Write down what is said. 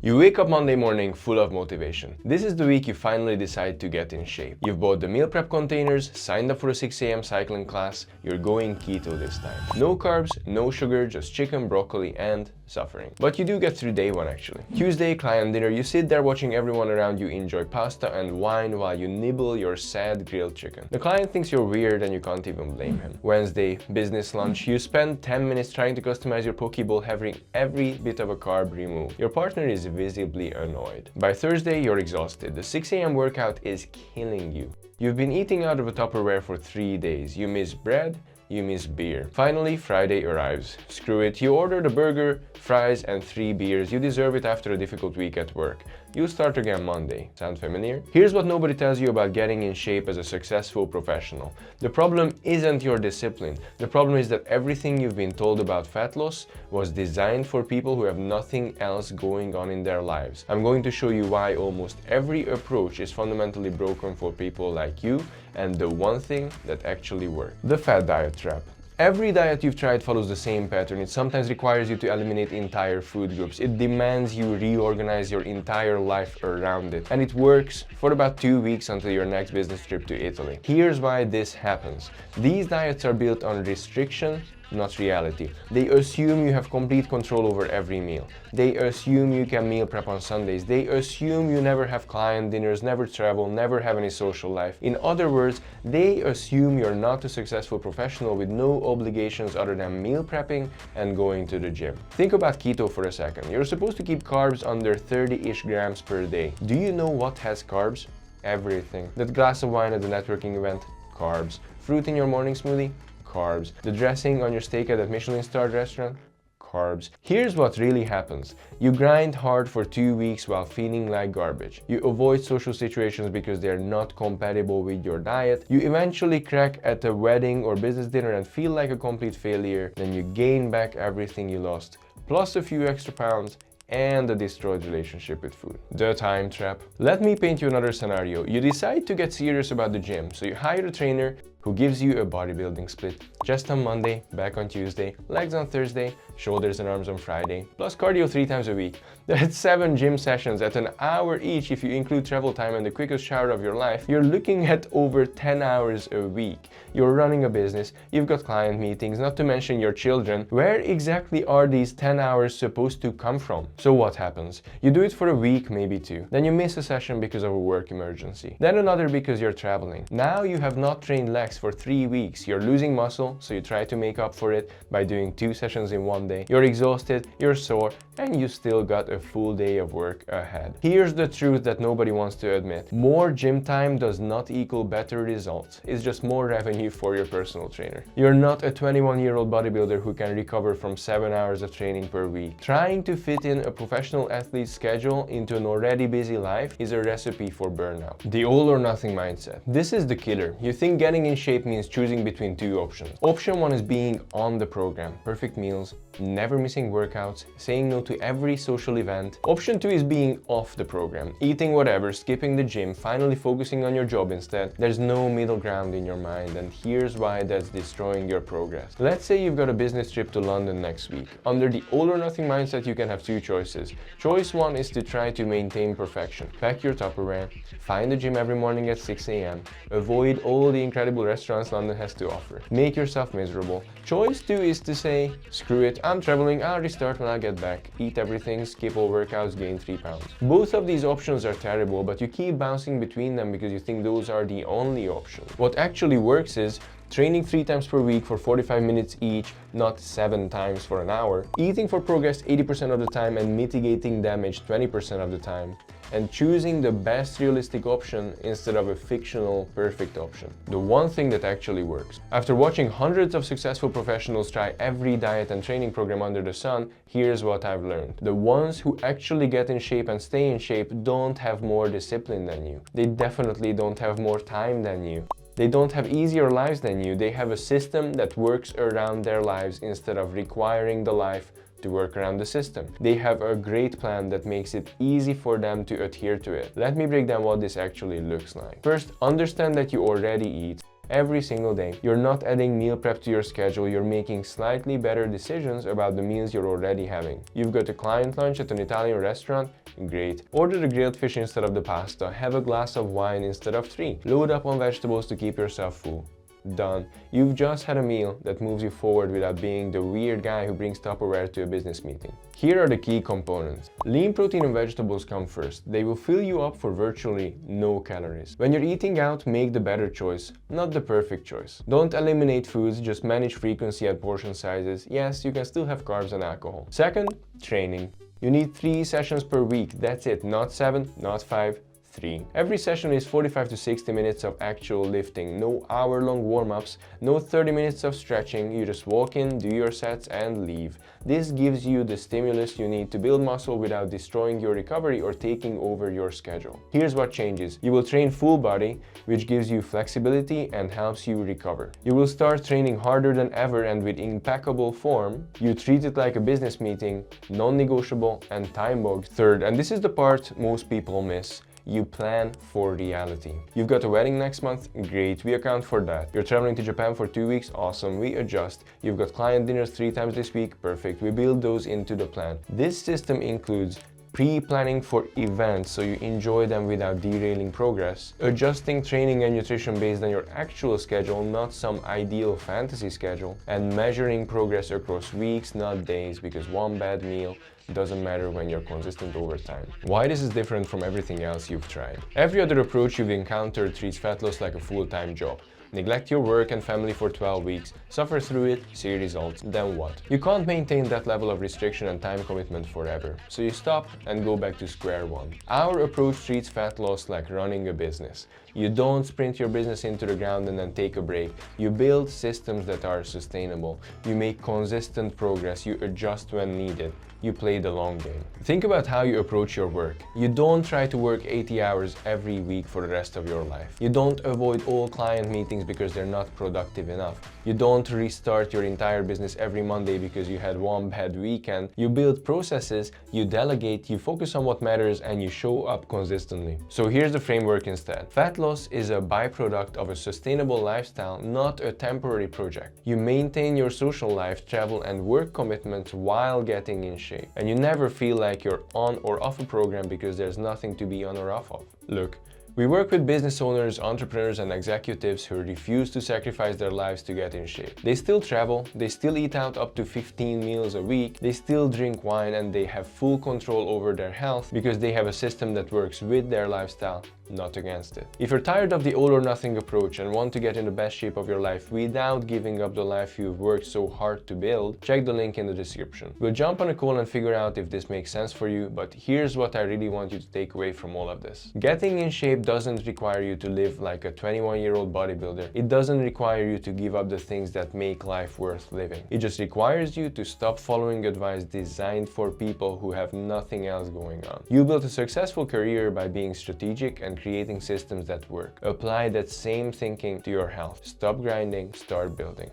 You wake up Monday morning full of motivation. This is the week you finally decide to get in shape. You've bought the meal prep containers, signed up for a 6 a.m. cycling class, you're going keto this time. No carbs, no sugar, just chicken, broccoli, and suffering. But you do get through day one actually. Tuesday, client dinner, you sit there watching everyone around you enjoy pasta and wine while you nibble your sad grilled chicken. The client thinks you're weird and you can't even blame him. Wednesday, business lunch, you spend 10 minutes trying to customize your poke bowl, having every bit of a carb removed. Your partner is visibly annoyed. By Thursday, you're exhausted. The 6 a.m. workout is killing you. You've been eating out of a Tupperware for 3 days. You miss bread, you miss beer. Finally, Friday arrives. Screw it, you ordered a burger, fries, and 3 beers. You deserve it after a difficult week at work. You'll start again Monday. Sound familiar? Here's what nobody tells you about getting in shape as a successful professional. The problem isn't your discipline. The problem is that everything you've been told about fat loss was designed for people who have nothing else going on in their lives. I'm going to show you why almost every approach is fundamentally broken for people like you and the one thing that actually works. The fat diet trap. Every diet you've tried follows the same pattern. It sometimes requires you to eliminate entire food groups. It demands you reorganize your entire life around it. And it works for about 2 weeks until your next business trip to Italy. Here's why this happens. These diets are built on restriction, not reality. They assume you have complete control over every meal. They assume you can meal prep on Sundays. They assume you never have client dinners, never travel, never have any social life. In other words, they assume you're not a successful professional with no obligations other than meal prepping and going to the gym. Think about keto for a second. You're supposed to keep carbs under 30-ish grams per day. Do you know what has carbs? Everything. That glass of wine at the networking event? Carbs. Fruit in your morning smoothie? Carbs. The dressing on your steak at that Michelin-starred restaurant? Carbs. Here's what really happens. You grind hard for 2 weeks while feeling like garbage. You avoid social situations because they're not compatible with your diet. You eventually crack at a wedding or business dinner and feel like a complete failure. Then you gain back everything you lost, plus a few extra pounds, and a destroyed relationship with food. The time trap. Let me paint you another scenario. You decide to get serious about the gym, so you hire a trainer who gives you a bodybuilding split. Chest on Monday, back on Tuesday, legs on Thursday, shoulders and arms on Friday, plus cardio 3 times a week. That's 7 gym sessions at an hour each if you include travel time and the quickest shower of your life. You're looking at over 10 hours a week. You're running a business, you've got client meetings, not to mention your children. Where exactly are these 10 hours supposed to come from? So what happens? You do it for a week, maybe 2. Then you miss a session because of a work emergency. Then another because you're traveling. Now you have not trained legs for 3 weeks. You're losing muscle, so you try to make up for it by doing 2 sessions in 1 day. You're exhausted, you're sore, and you still got a full day of work ahead. Here's the truth that nobody wants to admit. More gym time does not equal better results. It's just more revenue for your personal trainer. You're not a 21-year-old bodybuilder who can recover from 7 hours of training per week. Trying to fit in a professional athlete's schedule into an already busy life is a recipe for burnout. The all or nothing mindset. This is the killer. You think getting in shape means choosing between 2 options. Option 1 is being on the program. Perfect meals, never missing workouts, saying no to every social event. Option 2 is being off the program. Eating whatever, skipping the gym, finally focusing on your job instead. There's no middle ground in your mind, and here's why that's destroying your progress. Let's say you've got a business trip to London next week. Under the all or nothing mindset, you can have 2 choices. Choice 1 is to try to maintain perfection. Pack your Tupperware, find a gym every morning at 6 a.m. Avoid all the incredible restaurants London has to offer. Make yourself miserable. Choice 2 is to say, screw it, I'm traveling, I'll restart when I get back. Eat everything, skip all workouts, gain 3 pounds. Both of these options are terrible, but you keep bouncing between them because you think those are the only options. What actually works is training 3 times per week for 45 minutes each, not 7 times for an hour. Eating for progress 80% of the time and mitigating damage 20% of the time. And choosing the best realistic option instead of a fictional perfect option. The one thing that actually works. After watching hundreds of successful professionals try every diet and training program under the sun, here's what I've learned. The ones who actually get in shape and stay in shape don't have more discipline than you. They definitely don't have more time than you. They don't have easier lives than you. They have a system that works around their lives instead of requiring the life to work around the system. They have a great plan that makes it easy for them to adhere to it. Let me break down what this actually looks like. First, understand that you already eat. every single day. You're not adding meal prep to your schedule, you're making slightly better decisions about the meals you're already having. You've got a client lunch at an Italian restaurant? Great. Order the grilled fish instead of the pasta, have a glass of wine instead of 3. Load up on vegetables to keep yourself full. Done. You've just had a meal that moves you forward without being the weird guy who brings Tupperware to a business meeting. Here are the key components. Lean protein and vegetables come first. They will fill you up for virtually no calories. When you're eating out, make the better choice, not the perfect choice. Don't eliminate foods, just manage frequency and portion sizes. Yes, you can still have carbs and alcohol. Second, training. You need 3 sessions per week. That's it. Not 7, not 5. 3. Every session is 45 to 60 minutes of actual lifting, no hour-long warm-ups, no 30 minutes of stretching. You just walk in, do your sets and leave. This gives you the stimulus you need to build muscle without destroying your recovery or taking over your schedule. Here's what changes. You will train full body, which gives you flexibility and helps you recover. You will start training harder than ever and with impeccable form. You treat it like a business meeting, non-negotiable and time-bogged. Third, and this is the part most people miss, you plan for reality. You've got a wedding next month? Great, we account for that. You're traveling to Japan for 2 weeks? Awesome, we adjust. You've got client dinners 3 times this week? Perfect, we build those into the plan. This system includes pre-planning for events so you enjoy them without derailing progress, adjusting training and nutrition based on your actual schedule, not some ideal fantasy schedule, and measuring progress across weeks, not days, because one bad meal doesn't matter when you're consistent over time. Why this is different from everything else you've tried. Every other approach you've encountered treats fat loss like a full-time job. Neglect your work and family for 12 weeks, suffer through it, see results, then what? You can't maintain that level of restriction and time commitment forever, so you stop and go back to square one. Our approach treats fat loss like running a business. You don't sprint your business into the ground and then take a break. You build systems that are sustainable. You make consistent progress. You adjust when needed. You play the long game. Think about how you approach your work. You don't try to work 80 hours every week for the rest of your life. You don't avoid all client meetings because they're not productive enough. You don't restart your entire business every Monday because you had one bad weekend. You build processes, you delegate, you focus on what matters, and you show up consistently. So here's the framework instead. Fat loss is a byproduct of a sustainable lifestyle, not a temporary project. You maintain your social life, travel, and work commitments while getting in shape. And you never feel like you're on or off a program because there's nothing to be on or off of. Look, we work with business owners, entrepreneurs, and executives who refuse to sacrifice their lives to get in shape. They still travel, they still eat out up to 15 meals a week, they still drink wine, and they have full control over their health because they have a system that works with their lifestyle, not against it. If you're tired of the all or nothing approach and want to get in the best shape of your life without giving up the life you've worked so hard to build, check the link in the description. We'll jump on a call and figure out if this makes sense for you, but here's what I really want you to take away from all of this. Getting in shape doesn't require you to live like a 21-year-old bodybuilder. It doesn't require you to give up the things that make life worth living. It just requires you to stop following advice designed for people who have nothing else going on. You built a successful career by being strategic and creating systems that work. Apply that same thinking to your health. Stop grinding, start building.